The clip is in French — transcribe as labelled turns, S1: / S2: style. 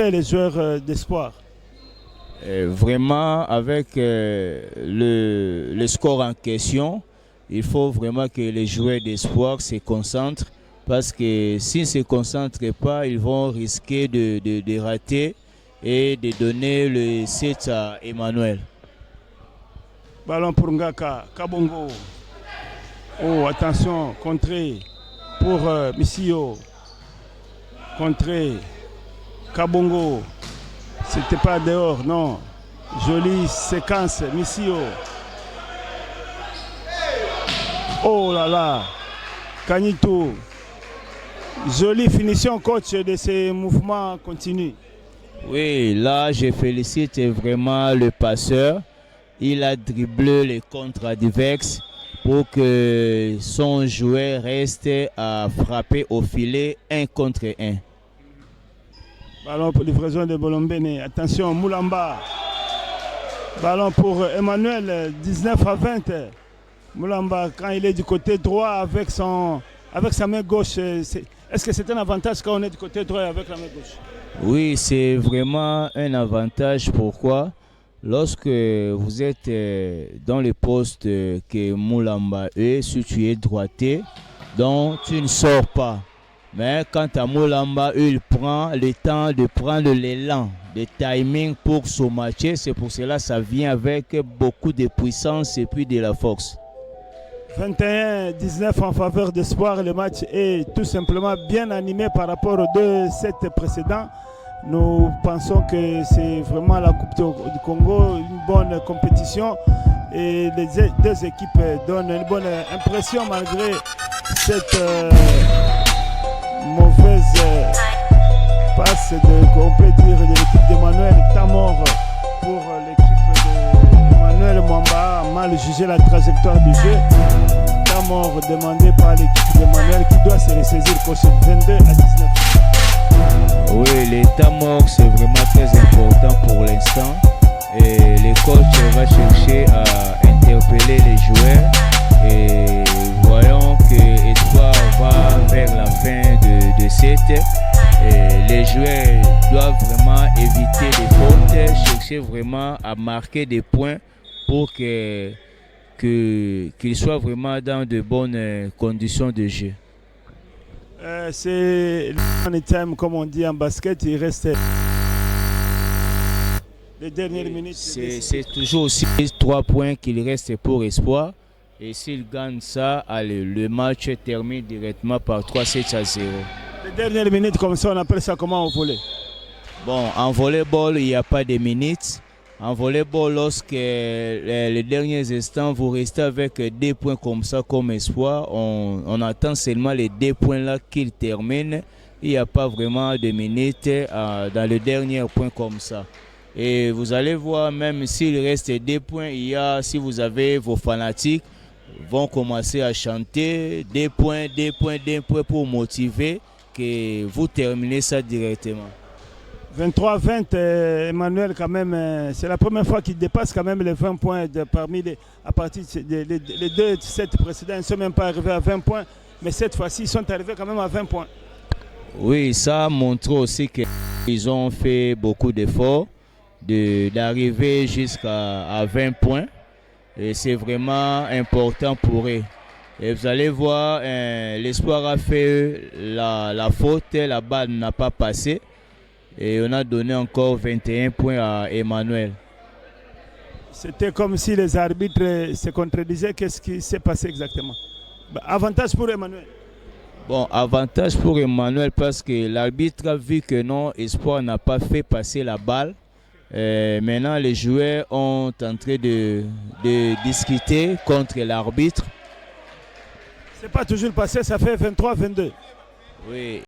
S1: les joueurs d'espoir.
S2: Vraiment, avec le score en question, il faut vraiment que les joueurs d'espoir se concentrent parce que s'ils ne se concentrent pas, ils vont risquer de rater et de donner le set à Emmanuel.
S1: Ballon pour Ngaka, Kabongo. Oh, attention, contré pour Missio. Contré, Kabongo. C'était pas dehors, non. Jolie séquence, Missio. Oh là là, Kanito. Jolie finition, coach, de ces mouvements continus.
S2: Oui, là, je félicite vraiment le passeur. Il a dribblé les contre adverses pour que son joueur reste à frapper au filet 1 contre 1.
S1: Ballon pour livraison de Bolombene. Attention, Moulamba. Ballon pour Emmanuel, 19 à 20. Moulamba, quand il est du côté droit avec sa main gauche, est-ce que c'est un avantage quand on est du côté droit avec la main gauche?
S2: Oui, c'est vraiment un avantage. Pourquoi? Lorsque vous êtes dans le poste que Moulamba est, si tu es droitier, donc tu ne sors pas. Mais quant à Moulamba, il prend le temps de prendre l'élan, le timing pour se matcher. C'est pour cela que ça vient avec beaucoup de puissance et puis de la force.
S1: 21-19 en faveur d'Espoir. Le match est tout simplement bien animé par rapport aux 2 sets précédents. Nous pensons que c'est vraiment la Coupe du Congo, une bonne compétition. Et les 2 équipes donnent une bonne impression malgré cette mauvaise passe, on peut dire, de l'équipe d'Emmanuel. Temps mort pour l'équipe d'Emmanuel Mwamba, mal jugé la trajectoire du jeu. Temps mort demandé par l'équipe d'Emmanuel qui doit se ressaisir pour 22 à 19.
S2: Oui, l'état mort c'est vraiment très important pour l'instant. Et le coach va chercher à interpeller les joueurs. Et voyons que Espoir va vers la fin de cette. Et les joueurs doivent vraiment éviter les fautes, chercher vraiment à marquer des points pour qu'ils soient vraiment dans de bonnes conditions de jeu.
S1: C'est le time, comme on dit en basket, il reste les dernières minutes.
S2: C'est toujours aussi 3 points qu'il reste pour Espoir. Et s'il gagne ça, allez, le match termine directement par 3-7 à 0.
S1: Les dernières minutes, comme ça, on appelle ça comment au volley?
S2: Bon, en volleyball, il n'y a pas de minutes. En volleyball, lorsque les derniers instants, vous restez avec 2 points comme ça, comme Espoir, on attend seulement les 2 points-là qu'ils terminent. Il n'y a pas vraiment de minutes dans le dernier point comme ça. Et vous allez voir, même s'il reste 2 points, si vous avez vos fanatiques, vont commencer à chanter 2 points, 2 points, 2 points pour motiver que vous terminez ça directement.
S1: 23-20, Emmanuel, quand même, c'est la première fois qu'il dépasse quand même les 20 points à partir des 2 sets précédents. Ils ne sont même pas arrivés à 20 points, mais cette fois-ci, ils sont arrivés quand même à 20 points.
S2: Oui, ça montre aussi qu'ils ont fait beaucoup d'efforts d'arriver jusqu'à 20 points. Et c'est vraiment important pour eux. Et vous allez voir, l'Espoir a fait la faute, la balle n'a pas passé. Et on a donné encore 21 points à Emmanuel.
S1: C'était comme si les arbitres se contredisaient. Qu'est-ce qui s'est passé exactement? Avantage pour Emmanuel.
S2: Bon, avantage pour Emmanuel parce que l'arbitre a vu que non, Espoir n'a pas fait passer la balle. Maintenant, les joueurs ont en train de discuter contre l'arbitre.
S1: C'est pas toujours passé, ça fait 23-22.
S2: Oui.